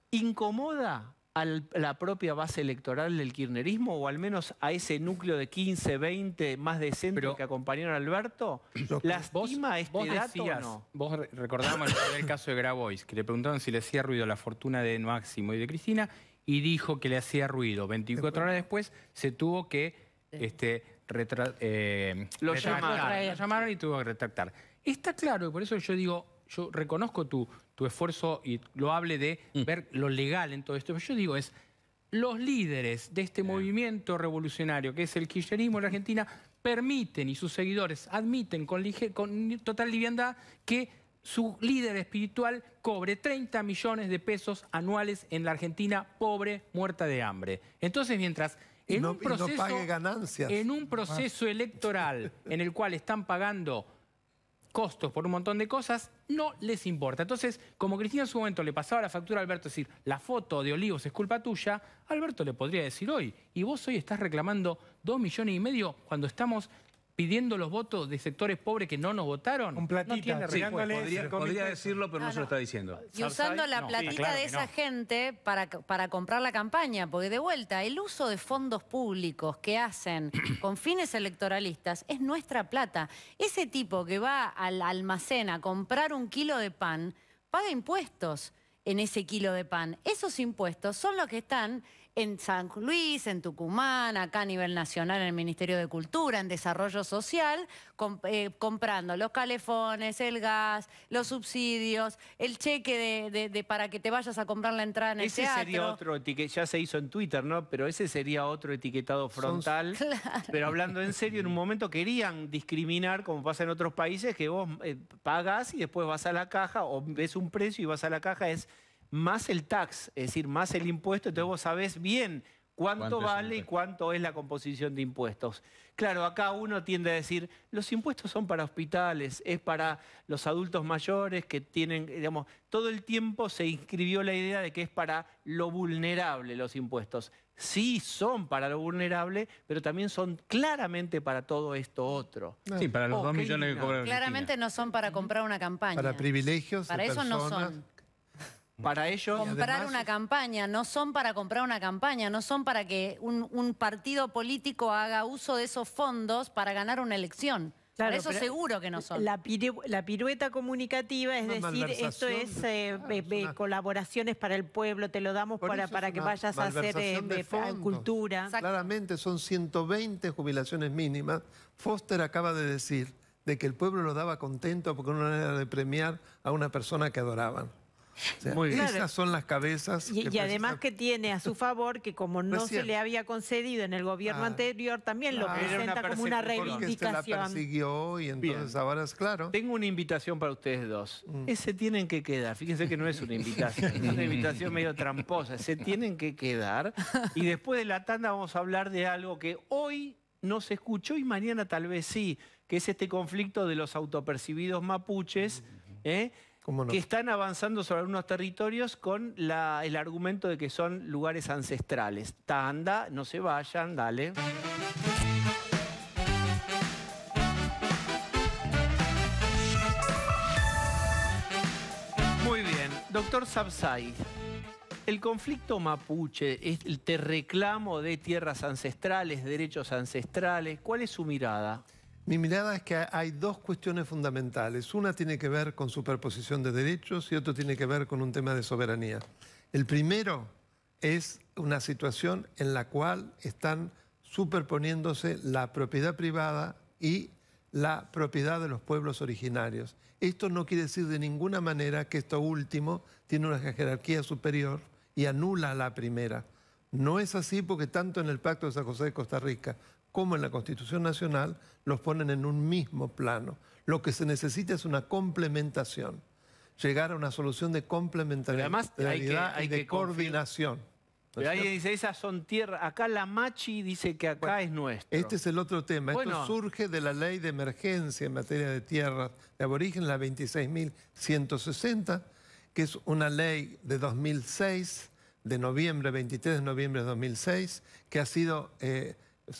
¿incomoda a la propia base electoral del kirchnerismo o al menos a ese núcleo de 15, 20 más decentes que acompañaron a Alberto? ¿Lastima este dato o no? Vos recordamos el caso de Grabois, que le preguntaron si le hacía ruido la fortuna de Máximo y de Cristina, y dijo que le hacía ruido. 24 horas después se tuvo que Lo retractar. Lo llamaron y tuvo que retractar. Está claro, y por eso yo digo, yo reconozco tu esfuerzo y lo hable de ver lo legal en todo esto. Pero yo digo, los líderes de este movimiento revolucionario, que es el kirchnerismo en la Argentina, permiten y sus seguidores admiten con total liviandad que su líder espiritual cobre 30 millones de pesos anuales en la Argentina, pobre, muerta de hambre. Entonces, mientras en un proceso, no pague ganancias. En un proceso electoral en el cual están pagando costos por un montón de cosas, no les importa. Entonces, como Cristina en su momento le pasaba la factura a Alberto, decir, la foto de Olivos es culpa tuya, Alberto le podría decir hoy, y vos hoy estás reclamando 2,5 millones cuando estamos pidiendo los votos de sectores pobres que no nos votaron. Con platita, no tiene Sí, respuesta. podría decirlo, pero no se lo está diciendo. Y usando la platita claro de que esa no. gente para comprar la campaña, porque de vuelta, el uso de fondos públicos que hacen con fines electoralistas es nuestra plata. Ese tipo que va al almacén a comprar 1 kilo de pan, paga impuestos en ese kilo de pan. Esos impuestos son los que están en San Luis, en Tucumán, acá a nivel nacional en el Ministerio de Cultura, en Desarrollo Social, comprando los calefones, el gas, los subsidios, el cheque para que te vayas a comprar la entrada en el Ese teatro. sería otro etiquetado, ya se hizo en Twitter, ¿no? Pero ese sería otro etiquetado frontal. Pero hablando en serio, en un momento querían discriminar, como pasa en otros países, que vos pagás y después vas a la caja o ves un precio y vas a la caja, es más el tax, es decir, más el impuesto, entonces vos sabés bien cuánto vale y cuánto es la composición de impuestos. Claro, acá uno tiende a decir, los impuestos son para hospitales, es para los adultos mayores que tienen, digamos, todo el tiempo se inscribió la idea de que es para lo vulnerable los impuestos. Sí son para lo vulnerable, pero también son claramente para todo esto otro. Sí, para los 2 qué millones que cobran Claramente no son para comprar una campaña. Para privilegios Para de eso no personas. son. Para ellos... Comprar además, una campaña, no son para comprar una campaña, no son para que un partido político haga uso de esos fondos para ganar una elección. Claro, Para eso pero seguro que no son. La pirueta comunicativa es Una decir, esto es colaboraciones para el pueblo, te lo damos Por eso para es que una vayas a hacer malversación de fondos. cultura. Exacto. Claramente son 120 jubilaciones mínimas. Foster acaba de decir de que el pueblo lo daba contento porque era una manera de premiar a una persona que adoraban. O sea, Muy bien. esas Claro. son las cabezas. Y además que tiene a su favor que como no Recién. se le había concedido en el gobierno Claro. anterior, también lo Claro. Era presenta una como una persecución. Porque se la reivindicación. persiguió y entonces Bien. ahora es claro. Tengo una invitación para ustedes dos. Se tienen que quedar. Fíjense que no es una invitación, es una invitación medio tramposa. Se tienen que quedar. Y después de la tanda vamos a hablar de algo que hoy no se escuchó y mañana tal vez sí, que es este conflicto de los autopercibidos mapuches, ¿Cómo no? que están avanzando sobre algunos territorios con el argumento de que son lugares ancestrales. Tanda, no se vayan, dale. Muy bien, doctor Sabzai, el conflicto mapuche, te reclamo de tierras ancestrales, derechos ancestrales, ¿cuál es su mirada? Mi mirada es que hay dos cuestiones fundamentales. Una tiene que ver con superposición de derechos y otro tiene que ver con un tema de soberanía. El primero es una situación en la cual están superponiéndose la propiedad privada y la propiedad de los pueblos originarios. Esto no quiere decir de ninguna manera que esto último tiene una jerarquía superior y anula a la primera. No es así porque tanto en el Pacto de San José de Costa Rica como en la Constitución Nacional los ponen en un mismo plano. Lo que se necesita es una complementación, llegar a una solución de complementariedad Pero además hay y de que coordinación. ¿No Pero es alguien cierto? dice, esas son tierras. Acá la Machi dice que acá es nuestro. Este es el otro tema. Bueno. Esto surge de la ley de emergencia en materia de tierras de aborigen, la 26.160, que es una ley de 2006, de noviembre, 23 de noviembre de 2006, que ha sido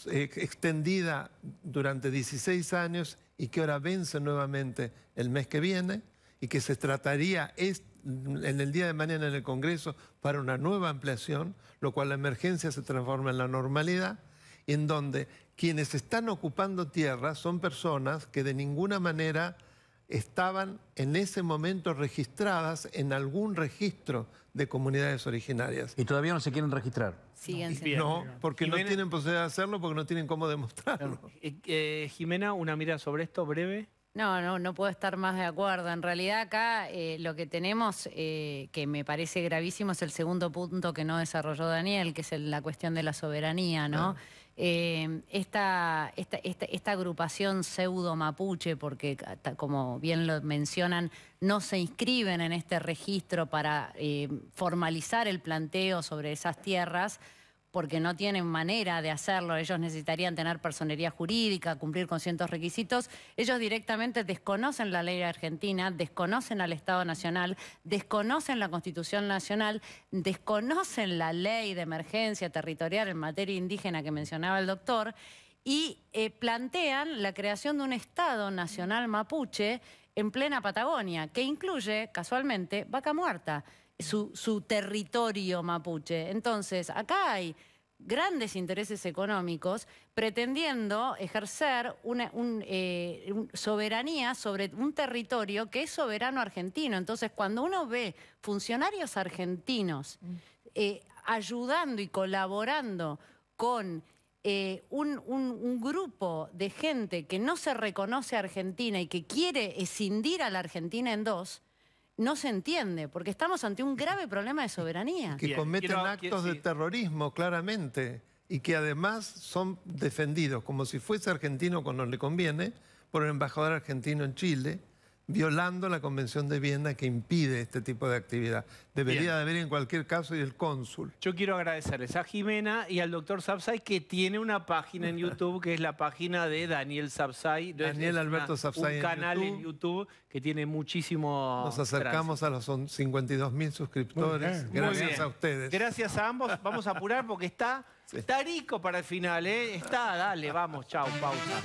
extendida durante 16 años y que ahora vence nuevamente el mes que viene y que se trataría en el día de mañana en el Congreso para una nueva ampliación, lo cual la emergencia se transforma en la normalidad, en donde quienes están ocupando tierras son personas que de ninguna manera estaban en ese momento registradas en algún registro de comunidades originarias. Y todavía no se quieren registrar. Siguen Bien. No, porque no Jimena- tienen posibilidad de hacerlo, porque no tienen cómo demostrarlo. Jimena, una mirada sobre esto breve. No puedo estar más de acuerdo. En realidad acá lo que tenemos, que me parece gravísimo, es el segundo punto que no desarrolló Daniel, que es la cuestión de la soberanía, ¿no? Esta agrupación pseudo mapuche, porque como bien lo mencionan, no se inscriben en este registro para formalizar el planteo sobre esas tierras, porque no tienen manera de hacerlo. Ellos necesitarían tener personería jurídica, cumplir con ciertos requisitos. Ellos directamente desconocen la ley argentina, desconocen al Estado Nacional, desconocen la Constitución Nacional, desconocen la ley de emergencia territorial en materia indígena que mencionaba el doctor, y plantean la creación de un Estado Nacional Mapuche en plena Patagonia, que incluye, casualmente, Vaca Muerta, su territorio mapuche. Entonces, acá hay grandes intereses económicos pretendiendo ejercer una soberanía sobre un territorio que es soberano argentino. Entonces, cuando uno ve funcionarios argentinos ayudando y colaborando con un grupo de gente que no se reconoce argentina y que quiere escindir a la Argentina en dos, no se entiende, porque estamos ante un grave problema de soberanía. Que Bien, cometen actos de sí. terrorismo, claramente, y que además son defendidos como si fuese argentino cuando le conviene por el embajador argentino en Chile, violando la Convención de Viena que impide este tipo de actividad. Debería Bien. de haber en cualquier caso y el cónsul. Yo quiero agradecerles a Jimena y al doctor Sabzai, que tiene una página en YouTube, que es la página de Daniel Sabzai. Daniel Alberto Sabzai un en canal YouTube. en YouTube que tiene muchísimo... Nos acercamos a los 52.000 suscriptores. Muy bien. Muy Gracias bien. a ustedes. Gracias a ambos. Vamos a apurar porque está rico para el final, ¿eh? Está, dale, vamos, chao, pausa.